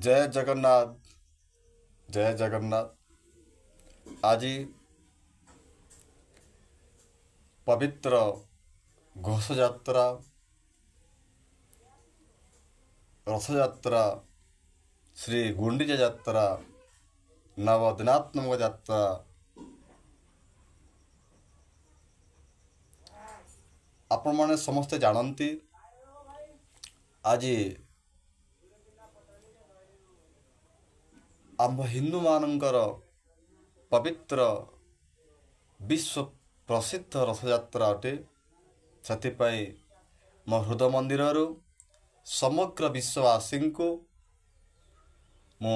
जय जगन्नाथ। जय जगन्नाथ। आज पवित्र घोषयात्रा रथयात्रा श्री गुंडीचा यात्रा नवदिनात्मक यात्रा आपण माने समस्ते जानती। आज आम हिंदू मानकर पवित्र विश्व प्रसिद्ध रथयात्रा अटे। से मो हृदय मंदिर समग्र विश्ववासी को मु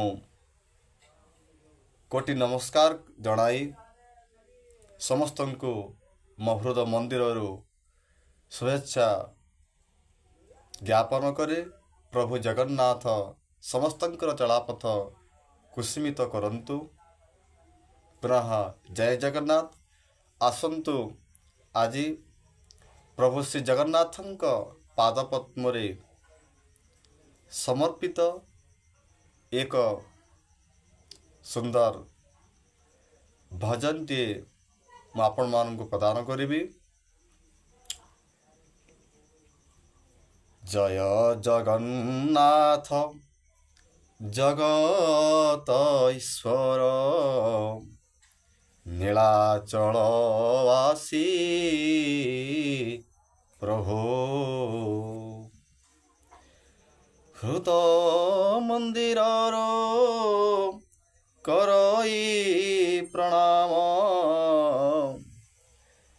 कोटि नमस्कार जनाई समस्त को मो हृदय मंदिर शुभेच्छा ज्ञापन करे। प्रभु जगन्नाथ समस्तंकर चलापथ कुसुमित करंतु। पुनः जय जगन्नाथ। आसंतु आज प्रभु श्री जगन्नाथंक पादपद्म समर्पित एक सुंदर भजन टे आपण मान प्रदान करी। जय जगन्नाथ जगत ईश्वर नीलाचल वासी प्रभु हृदय मंदिर करई प्रणाम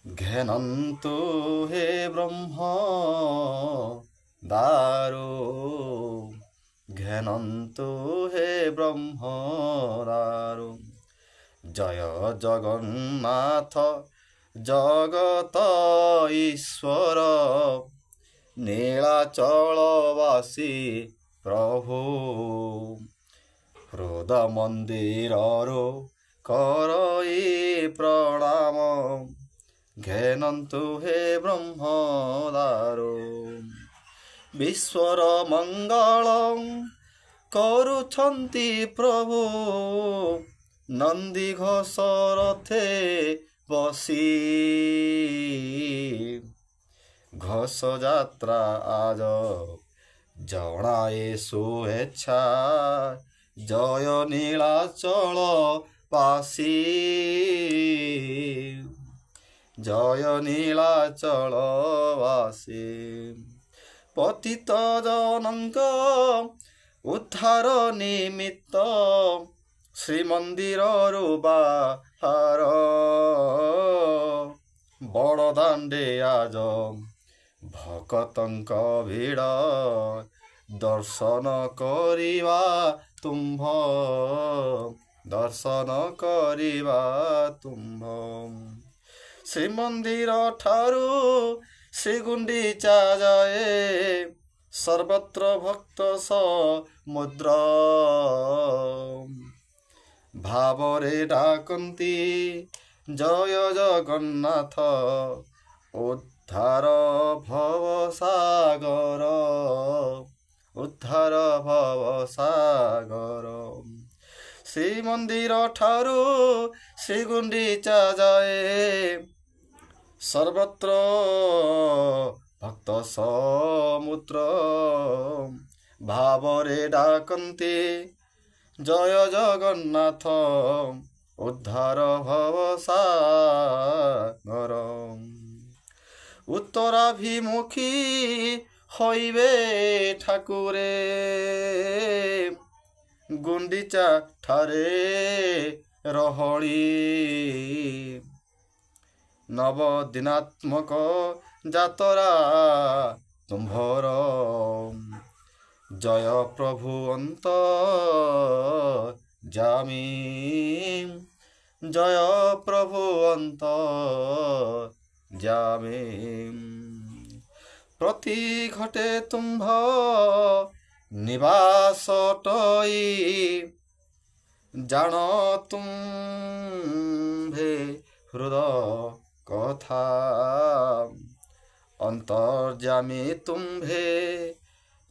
घेनंतु हे ब्रह्म दारो घेनंतु हे ब्रह्म दारो। जय जगन्नाथ जगत ईश्वर नीलाचलवासी प्रभु हृदय मंदिर करई प्रणाम घेनंतु हे ब्रह्म दारो। विश्वर मंगल करुछन्ति प्रभु नंदी घोष रथे बसी घोष यात्रा आज जनाए शुभेच्छा जय नीलाचल वासी जय नीलाचल वासी। पतित जनक उद्धार निमित्त श्रीमंदिर बाहार बड़दाण्डे आज भक्तंक भीड़ दर्शन करिवा तुम्भ दर्शन करिवा तुम्भ। श्रीमंदिर ठारू श्रीगुंडीचा जाए सर्वत्र भक्त समुद्र भावरे डाकन्ति जय जगन्नाथ उद्धार भव सागर उद्धार भव सागर। श्रीमंदिर ठारू श्रीगुंडीचा जाए सर्वत्र भक्त समुद्र भावरे डाकन्ति जय जगन्नाथ उद्धार भव सागर। उत्तराभिमुखी हईबे ठाकुरे गुंडीचा ठारे रहणी नवदिनात्मक यात्रा तुम्भर जय प्रभु अंत जामी जय प्रभु अंत जामी। प्रति घटे तुम्भ निवास टई जान तुम्भे हृदय कथा अंतर्जामी तुम्भे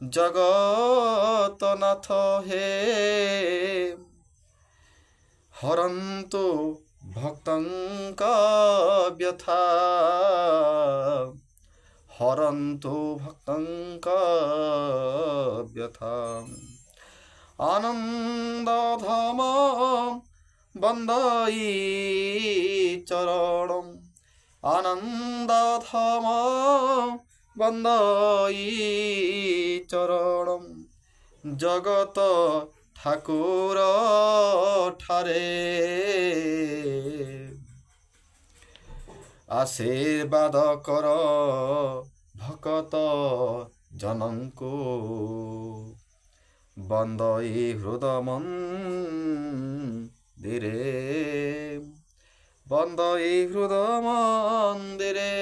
ଜଗତନାଥ ହେ ହରନ୍ତୁ ଭକ୍ତଙ୍କ ବ୍ୟଥା ହରନ୍ତୁ ଭକ୍ତଙ୍କ ବ୍ୟଥା ଆନନ୍ଦ ଧାମ ବନ୍ଦଇ ଚରଣ ଆନନ୍ଦ ଧାମ ବନ୍ଦଇ ଚରଣ ଜଗତ ଠାକୁର ଠାରେ ଆଶୀର୍ବାଦ କର ଭକତ ଜନଙ୍କୁ ବନ୍ଦଇ ହୃଦ ମନ୍ଦିରେ ବନ୍ଦଇ ହୃଦ ମନ୍ଦିରେ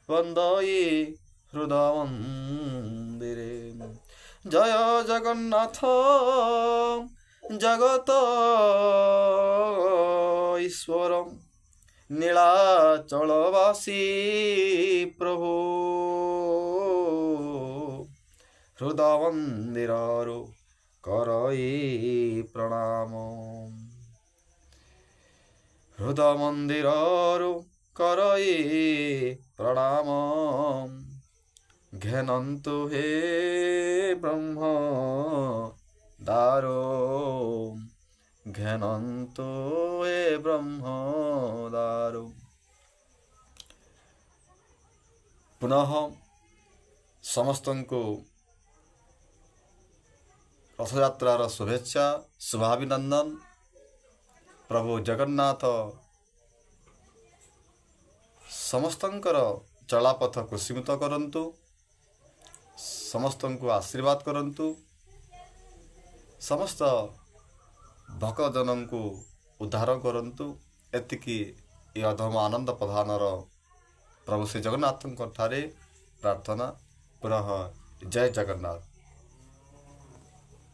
ବନ୍ଦଇ ହୃଦ ମନ୍ଦିରେ ଜୟ ଜଗନ୍ନାଥ ଜଗତ ଈଶ୍ୱର ନୀଳାଚଳବାସୀ ପ୍ରଭୁ ହୃଦ ମନ୍ଦିରରୁ କରଇ ପ୍ରଣାମ ହୃଦ ମନ୍ଦିରରୁ କରଇ ପ୍ରଣାମ ଘେନନ୍ତୁ ହେ ବ୍ରହ୍ମ ଦାରୁ ଘେନନ୍ତୁ ହେ ବ୍ରହ୍ମ ଦାରୁ। ପୁନଃ ସମସ୍ତଙ୍କୁ ରଥଯାତ୍ରାର ଶୁଭେଚ୍ଛା ଶୁଭାଭିନନ୍ଦନ। ପ୍ରଭୁ ଜଗନ୍ନାଥ ସମସ୍ତଙ୍କର ଚଳାପଥକୁ ସୀମିତ କରନ୍ତୁ, ସମସ୍ତଙ୍କୁ ଆଶୀର୍ବାଦ କରନ୍ତୁ, ସମସ୍ତ ଭକ୍ତଜନଙ୍କୁ ଉଦ୍ଧାର କରନ୍ତୁ। ଏତିକି ଏ ଅଧମ ଆନନ୍ଦ ପ୍ରଧାନର ପ୍ରଭୁ ଶ୍ରୀ ଜଗନ୍ନାଥଙ୍କ ଠାରେ ପ୍ରାର୍ଥନା। ପୁନଃ ଜୟ ଜଗନ୍ନାଥ।